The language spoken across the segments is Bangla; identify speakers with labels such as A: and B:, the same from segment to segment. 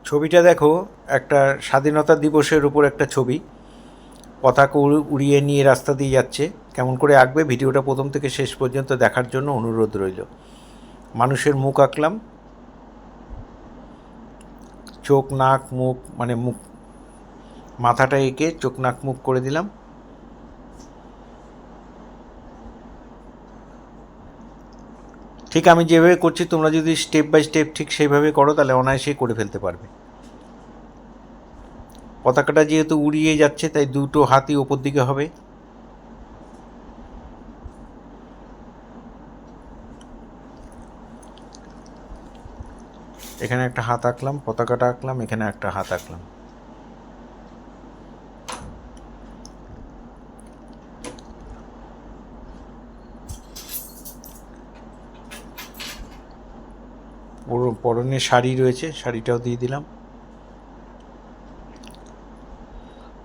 A: ছবিটা দেখো, একটা স্বাধীনতা দিবসের উপর একটা ছবি। পতাকা উড়িয়ে নিয়ে রাস্তা দিয়ে যাচ্ছে। কেমন করে আঁকবে ভিডিওটা প্রথম থেকে শেষ পর্যন্ত দেখার জন্য অনুরোধ রইল। মানুষের মুখ আঁকলাম, চোখ নাক মুখ মানে মুখ মাথাটা এঁকে চোখ নাক মুখ করে দিলাম। ঠিক আমি যেভাবে করছি তোমরা যদি স্টেপ বাই স্টেপ ঠিক সেইভাবে করো তাহলে অনায়াসেই করে ফেলতে পারবে। পতাকাটা যেহেতু উড়িয়ে যাচ্ছে তাই দুটো হাতই ওপর দিকে হবে। এখানে একটা হাত আঁকলাম, পতাকাটা আঁকলাম, এখানে একটা হাত আঁকলাম। পরনে শাড়ি রয়েছে, শাড়িটাও দিয়ে দিলাম।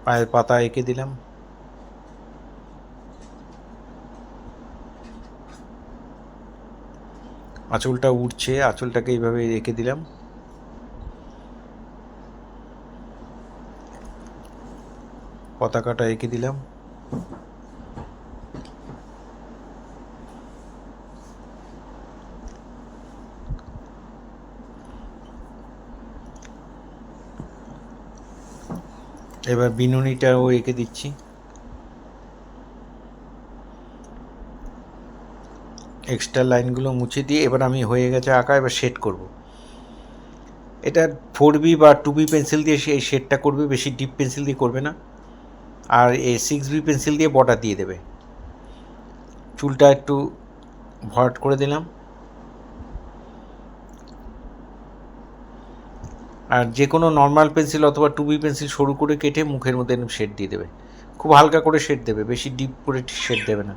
A: পায়ের পাতা এঁকে দিলাম। আঁচলটা উঠছে, আঁচলটাকে এইভাবে রেখে দিলাম। পতাকাটা এঁকে দিলাম। এবার বিনুনিটাও এঁকে দিচ্ছি। এক্সট্রা লাইনগুলো মুছে দিয়ে এবার আমি হয়ে গেছে আঁকা। এবার শেড করব। এটা 4B বা 2B পেন্সিল দিয়ে এই শেডটা করবে, বেশি ডিপ পেন্সিল দিয়ে করবে না। আর এই 6B পেন্সিল দিয়ে বর্ডার দিয়ে দেবে। চুলটা একটু ভরাট করে দিলাম। আর যে কোনো নর্মাল পেন্সিল অথবা 2B পেন্সিল সরু করে কেটে মুখের মধ্যে শেড দিয়ে দেবে। খুব হালকা করে শেড দেবে, বেশি ডিপ করে শেড দেবে না।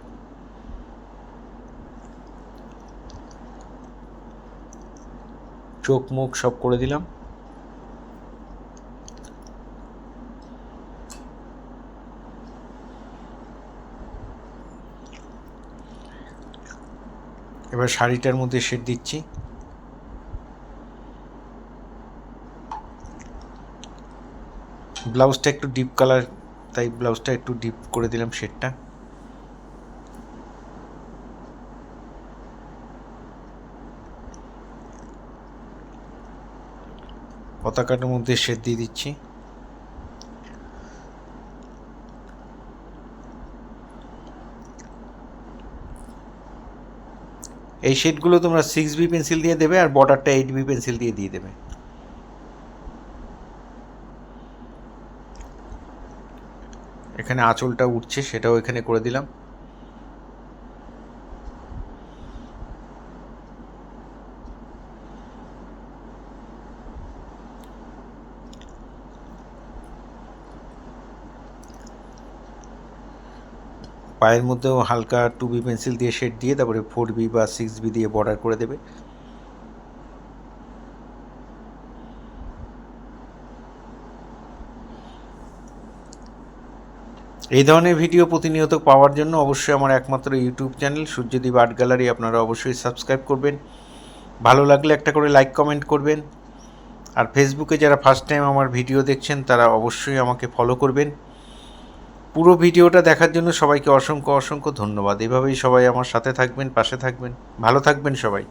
A: চোখ মুখ সব করে দিলাম। এবার শাড়িটার মধ্যে শেড দিচ্ছি। ব্লাউজটা একটু ডিপ কালার, তাই ব্লাউজটা একটু ডিপ করে দিলাম শেডটা। পতাকাটার মধ্যে শেড দিয়ে দিচ্ছি। এই শেডগুলো তোমরা 6B পেন্সিল দিয়ে দেবে আর বর্ডারটা 8B পেন্সিল দিয়ে দেবে। এখানে আঁচলটা উঠছে, সেটাও এখানে করে দিলাম। পায়ের মধ্যেও হালকা 2B পেন্সিল দিয়ে শেড দিয়ে তারপরে 4B বা 6B দিয়ে বর্ডার করে দেবে। এই ধরনের ভিডিও প্রতিনিয়ত পাওয়ার জন্য অবশ্যই আমার একমাত্র YouTube channel Suryadip art gallery আপনারা অবশ্যই সাবস্ক্রাইব করবেন। ভালো লাগলে একটা করে লাইক কমেন্ট করবেন। আর ফেসবুকে যারা ফার্স্ট টাইম আমার ভিডিও দেখছেন তারা অবশ্যই আমাকে ফলো করবেন। পুরো ভিডিওটা দেখার জন্য সবাইকে অসংখ্য অসংখ্য ধন্যবাদ। এভাবেই সবাই আমার সাথে থাকবেন, পাশে থাকবেন। ভালো থাকবেন সবাই।